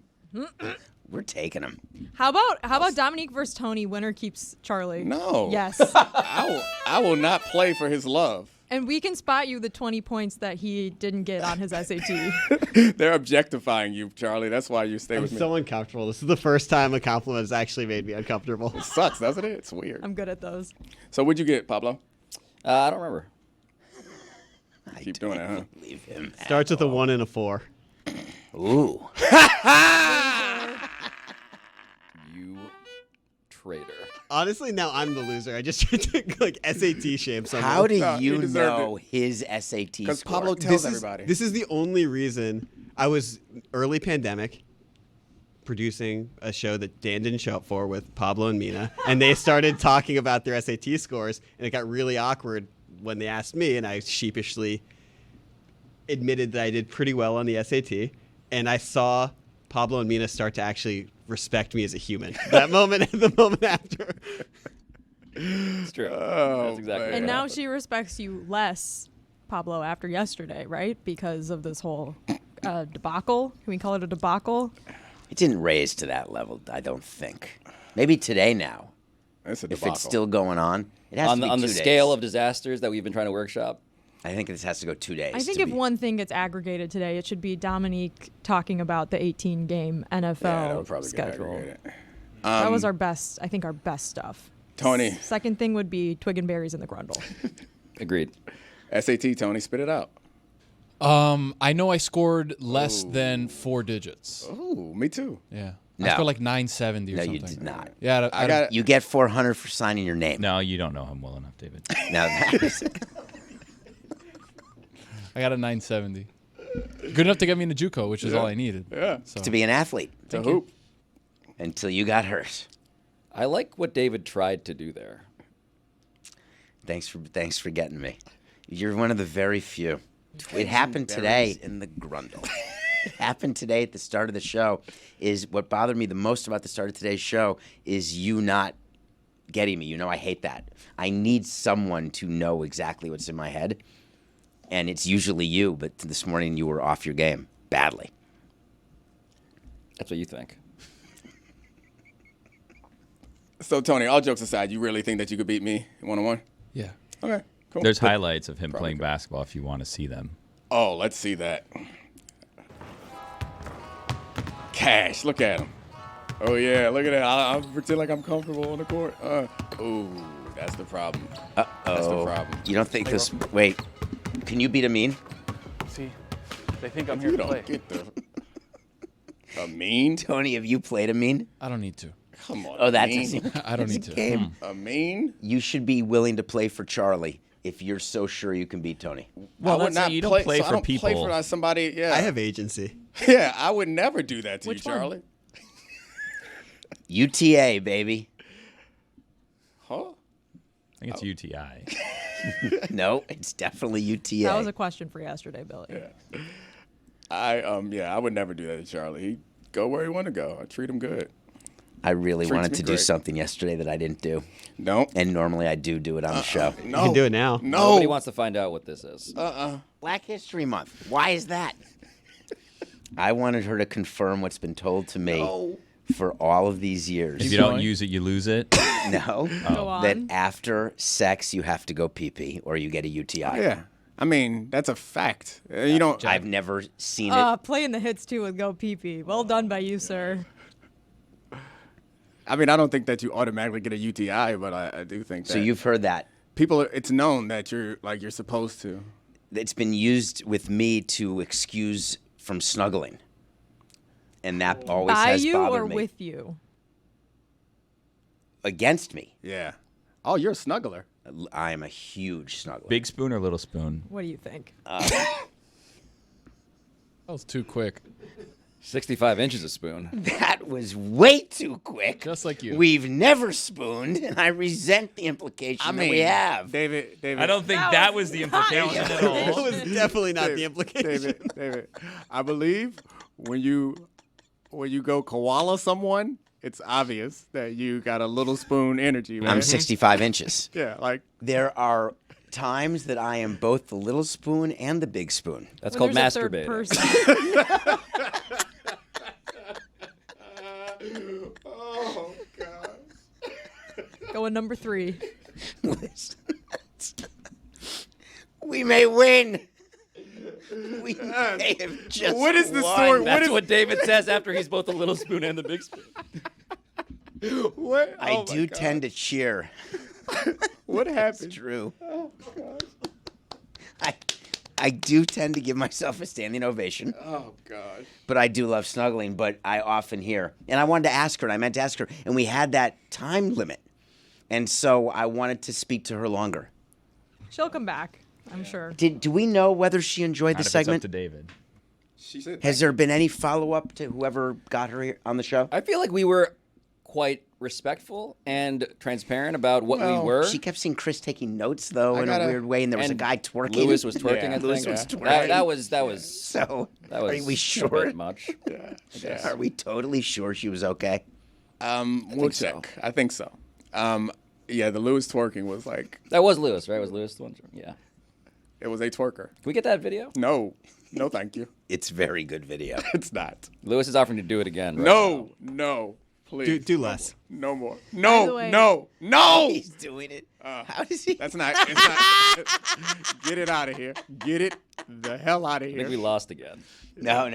We're taking them. How about Dominique versus Tony? Winner keeps Charlie. No. Yes. I will not play for his love. And we can spot you the 20 points that he didn't get on his SAT. They're objectifying you, Charlie. That's why you stay I'm with me. so uncomfortable. This is the first time a compliment has actually made me uncomfortable. It sucks, doesn't it? It's weird. I'm good at those. So what'd you get, Pablo? I don't remember. Keep doing it, huh? Leave him. Starts with a 1 and a 4. Ooh. You traitor. Honestly, now I'm the loser. I just tried to like SAT shame someone. How do No, he you deserved know his SAT Because score? Pablo tells this is, everybody. This is the only reason I was early pandemic producing a show that Dan didn't show up for with Pablo and Mina, and they started talking about their SAT scores, and it got really awkward when they asked me, and I sheepishly admitted that I did pretty well on the SAT, and I saw Pablo and Mina start to actually respect me as a human. That moment, the moment after. It's true. Oh, That's exactly man. And what now happened. she respects you less, Pablo, after yesterday, right? Because of this whole debacle. Can we call it a debacle? It didn't raise to that level, I don't think. Maybe today now. It's a If debacle. it's still going on. It has on to the, be on the 2 scale days. of disasters that we've been trying to workshop. I think this has to go 2 days. I think to if be- one thing gets aggregated today, it should be Dominique talking about the 18-game NFL Yeah, that would probably get schedule. aggregated. That was our best, I think, our best stuff. Tony, Second thing would be Twig and Berries in the Grundle. Agreed. SAT, Tony, spit it out. I know I scored less than 4 digits. Ooh, me too. Yeah. No. I scored like 970 or No, something. you did not. Yeah, I got You get 400 for signing your name. No, you don't know him well enough, David. Now that is, I got a 970. Good enough to get me into JUCO, which is all I needed. Yeah. So. to be an athlete To hoop. until you got hurt. I like what David tried to do there. Thanks for getting me. You're one of the very few. It happened today in the Grundle. It happened today at the start of the show. Is what bothered me the most about the start of today's show is you not getting me. You know I hate that. I need someone to know exactly what's in my head, and it's usually you. But this morning you were off your game badly. That's what you think. So, Tony, all jokes aside, you really think that you could beat me one-on-one? Yeah. Okay, cool. There's highlights of him Probably playing could. basketball if you want to see them. Oh, let's see that. cash. Look at him. Oh, yeah, look at that. I'll pretend like I'm comfortable on the court. Ooh, that's the problem. Uh-oh. That's the problem. You don't think this... Wait. Can you beat a mean? See, they think I'm here You to play. don't get the... A mean? Tony, have you played a mean? I don't need to. Come on. Oh, that's mean. I don't need to. game. A mean? You should be willing to play for Charlie if you're so sure you can beat Tony. Well, I would that's it. You don't play so for I don't people. play for somebody. Yeah. I have agency. Yeah, I would never do that to Which you, one? Charlie. UTA, baby. Huh? I think it's UTI. No, it's definitely UTA. That was a question for yesterday, Billy. Yeah. I would never do that to Charlie. He go where he want to go. I treat him good. I really Treats wanted me to do great. something yesterday that I didn't do. No. And normally I do it on the show. No. You can do it now. No. Nobody wants to find out what this is. Black History Month. Why is that? I wanted her to confirm what's been told to me for all of these years. If you don't use it, you lose it. No. Go on. That after sex, you have to go pee-pee or you get a UTI. Yeah. I mean, that's a fact. You don't. I've never seen it. Playing the hits too with Go Pee Pee. Well done by you, sir. I mean, I don't think that you automatically get a UTI, but I do think that. So you've heard that. people. It's known that you're supposed to. It's been used with me to excuse from snuggling. And that always By has you bothered or me. with you? Against me. Yeah. Oh, you're a snuggler. I am a huge snuggler. Big spoon or little spoon? What do you think? That was too quick. 65 inches of spoon. That was way too quick. Just like you. We've never spooned, and I resent the implication that we have. David. I don't think that was the implication at all. That was definitely not the implication. David, I believe when you go koala someone, it's obvious that you got a little spoon energy, man. I'm 65 inches. Yeah, like There are times that I am both the little spoon and the big spoon. That's When called there's a third masturbating. person. oh god. Going number 3. Listen, we may win. We may have just What is the won. story? That's what David says after he's both the little spoon and the big spoon. What? I Oh, my do God. tend to cheer. What It's happened? true. I do tend to give myself a standing ovation. Oh god. But I do love snuggling, but I often hear. And I wanted to ask her, and I meant to ask her, and we had that time limit. And so I wanted to speak to her longer. She'll come back, I'm sure. Do we know whether she enjoyed Not the if it's up segment? to David. She said Has there been any follow-up to whoever got her here on the show? I feel like we were quite respectful and transparent about what we were. She kept seeing Chris taking notes, though, I in gotta- a weird way, and there was a and guy twerking. Lewis was twerking, Yeah, I Lewis think. was twerking. That was So, that was are we a sure? bit much. Are we totally sure she was okay? we'll check. I think so. Yeah, the Lewis twerking was like That was Lewis, right? Was Lewis the one? Yeah. Can it was a twerker. we get that video? No, thank you. It's very good video. It's not. Lewis is offering to do it again. Right No, no, please. Do less. No more. the No, way- no, no. He's doing it. How does he? That's not. It's not. Get it out of here. Get it the hell out of I here. think we lost again. No.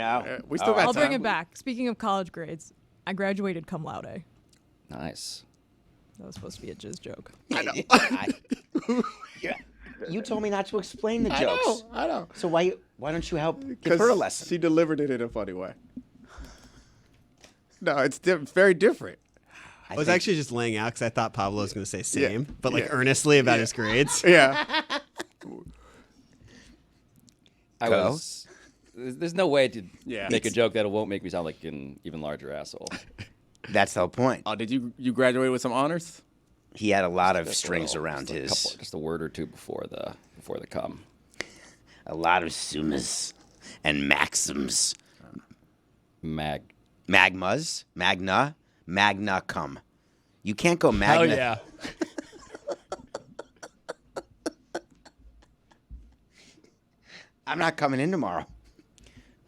We still got I'll time. bring it back. Speaking of college grades, I graduated cum laude. Nice. That was supposed to be a jizz joke. Yeah. You told me not to explain the jokes. I know. So why don't you help give her a lesson? She delivered it in a funny way. No, it's very different. I was actually just laying out because I thought Pablo was going to say same, but like Yeah. earnestly about his grades. Yeah. I Go. was. There's no way to Yeah. make a joke that won't make me sound like an even larger asshole. That's the whole point. Oh, did you graduate with some honors? He had a lot of strings Well, around his. just a word or two before the cum. A lot of summas and maxims. Magmas, magna cum. You can't go magna. Hell yeah. I'm not coming in tomorrow.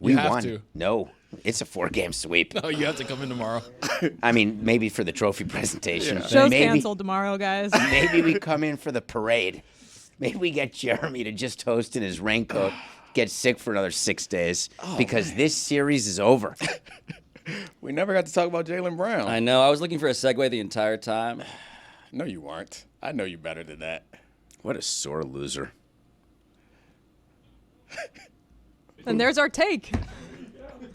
We You have won. to. No, it's a 4-game sweep. Oh, you have to come in tomorrow. I mean, maybe for the trophy presentation. Show's maybe, canceled tomorrow, guys. Maybe we come in for the parade. Maybe we get Jeremy to just toast in his raincoat, get sick for another 6 days, because this series is over. We never got to talk about Jaylen Brown. I know. I was looking for a segue the entire time. No, you weren't. I know you better than that. What a sore loser. And there's our take.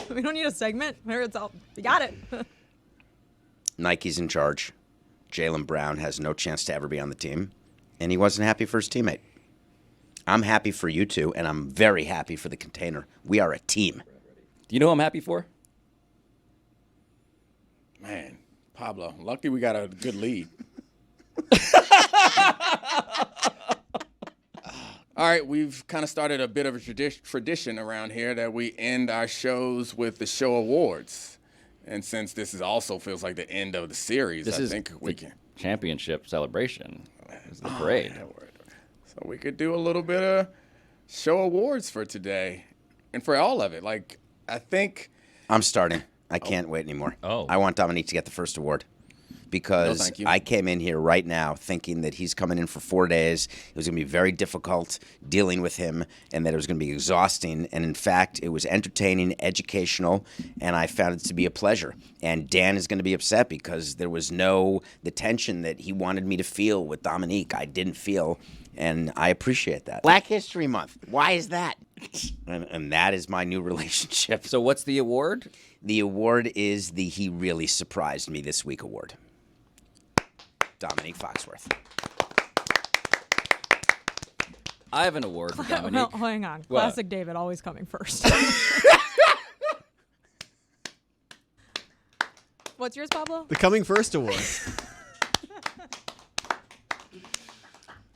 We don't need a segment. There it's all. You got it. Nike's in charge. Jaylen Brown has no chance to ever be on the team, and he wasn't happy for his teammate. I'm happy for you two, and I'm very happy for the Container. We are a team. Do you know who I'm happy for? Man, Pablo, lucky we got a good lead. All right, we've kind of started a bit of a tradition around here that we end our shows with the show awards. And since this also feels like the end of the series, I think we can. Championship celebration. This is the parade. So we could do a little bit of show awards for today and for all of it. Like, I think. I'm starting. I can't wait anymore. Oh. I want Domonique to get the first award because thank you. I came in here right now thinking that he's coming in for 4 days. It was going to be very difficult dealing with him and that it was going to be exhausting. And in fact, it was entertaining, educational, and I found it to be a pleasure. And Dan is going to be upset because there was the tension that he wanted me to feel with Domonique. I didn't feel, and I appreciate that. Black History Month. Why is that? And that is my new relationship. So what's the award? The award is the He Really Surprised Me This Week award. Domonique Foxworth. I have an award for Domonique. Well, hang on. What? Classic David always coming first. What's yours, Pablo? The Coming First Award.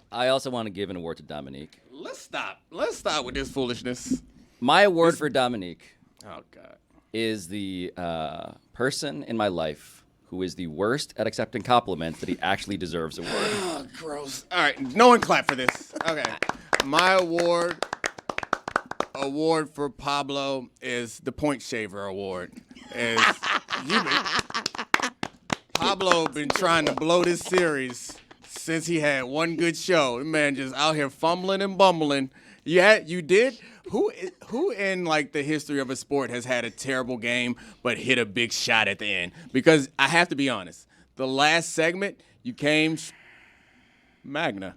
I also want to give an award to Domonique. Let's stop. Let's stop with this foolishness. My award for Domonique Oh, God. is the person in my life who is the worst at accepting compliments that he actually deserves a word. Oh, gross. All right, no one clap for this. Okay. My award for Pablo is the Point Shaver Award. Pablo been trying to blow this series since he had one good show. The man just out here fumbling and bumbling. Yeah, you did? Who in like the history of a sport has had a terrible game but hit a big shot at the end? Because I have to be honest, the last segment you came Magna.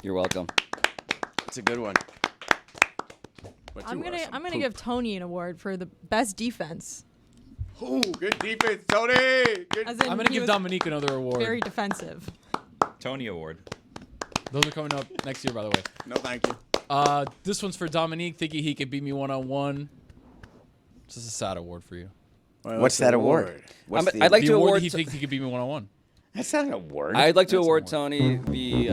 You're welcome. It's a good one. But I'm you are some gonna poop. give Tony an award for the best defense. Ooh, good defense, Tony. Good. As in I'm gonna he give was Domonique another award. very defensive. Tony Award. Those are coming up next year, by the way. No, thank you. This one's for Domonique, thinking he could beat me one-on-one. This is a sad award for you. Well, What's that award? What's I'd like The to award award. he thinks he could beat me one-on-one. That's not an award. I'd like to award Tony the.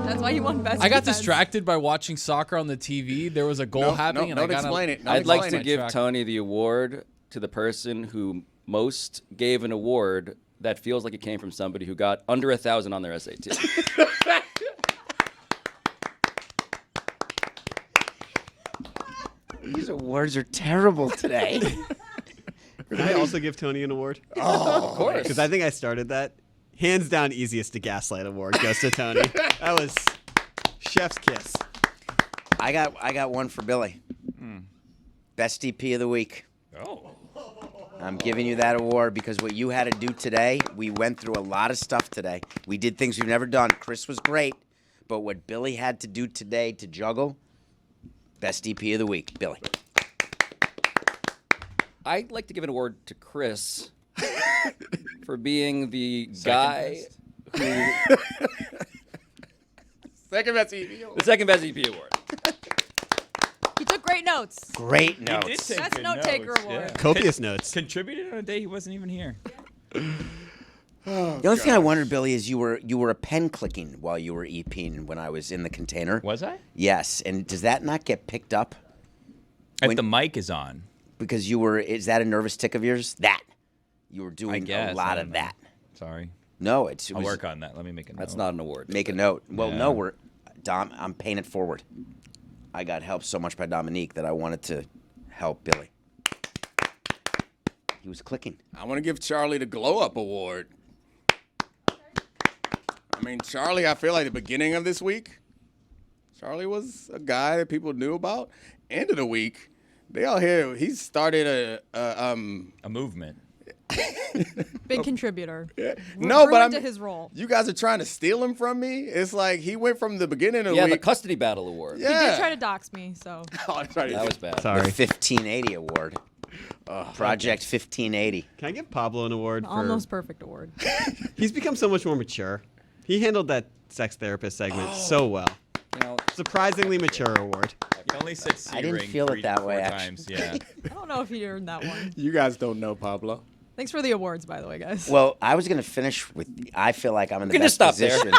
That's why he won best. I got defense. distracted by watching soccer on the TV. There was a goal happening, and I don't got explain it. Don't I'd like explain to it. give Tony the award to the person who most gave an award that feels like it came from somebody who got under 1,000 on their SAT. These awards are terrible today. Can I also give Tony an award? Of course. Because I think I started that. Hands down, easiest to gaslight award goes to Tony. That was chef's kiss. I got one for Billy. Best DP of the week. Oh. I'm giving you that award because what you had to do today, we went through a lot of stuff today. We did things we've never done. Chris was great, but what Billy had to do today to juggle, best DP of the week, Billy. I'd like to give an award to Chris for being the guy who. Second best EP. The second best EP award. He took great notes. Great He did notes. take Best good note taker notes, award. yeah. Copious notes. Contributed on a day he wasn't even here. The only thing I wondered, Billy, is you were a pen clicking while you were EPing when I was in the container. Was I? Yes, and does that not get picked up? If the mic is on. Because is that a nervous tick of yours? That. You were doing guess, a lot I of don't know. that. Sorry. No, it I'll was, work on that. Let me make a note. That's not an award. Make a note. Well, Yeah. no, Dom, I'm paying it forward. I got helped so much by Domonique that I wanted to help Billy. He was clicking. I want to give Charlie the Glow Up Award. I mean, Charlie, I feel like the beginning of this week, Charlie was a guy that people knew about. End of the week, They all here. He started a movement. Big contributor. No, but Ruined his role. You guys are trying to steal him from me. It's like he went from the beginning of the Yeah, week. the custody battle award. Yeah. He did try to dox me, so. That was bad. Sorry. The 1580 award. Project 1580. Can I give Pablo an award for Almost perfect award. He's become so much more mature. He handled that sex therapist segment so well. You know, Surprisingly mature award. You only said C I didn't ring feel it 3 that to 4 way, times. Yeah. I don't know if he earned that one. You guys don't know Pablo. Thanks for the awards, by the way, guys. Well, I was going to finish with, I feel like I'm in the can best just stop there. position.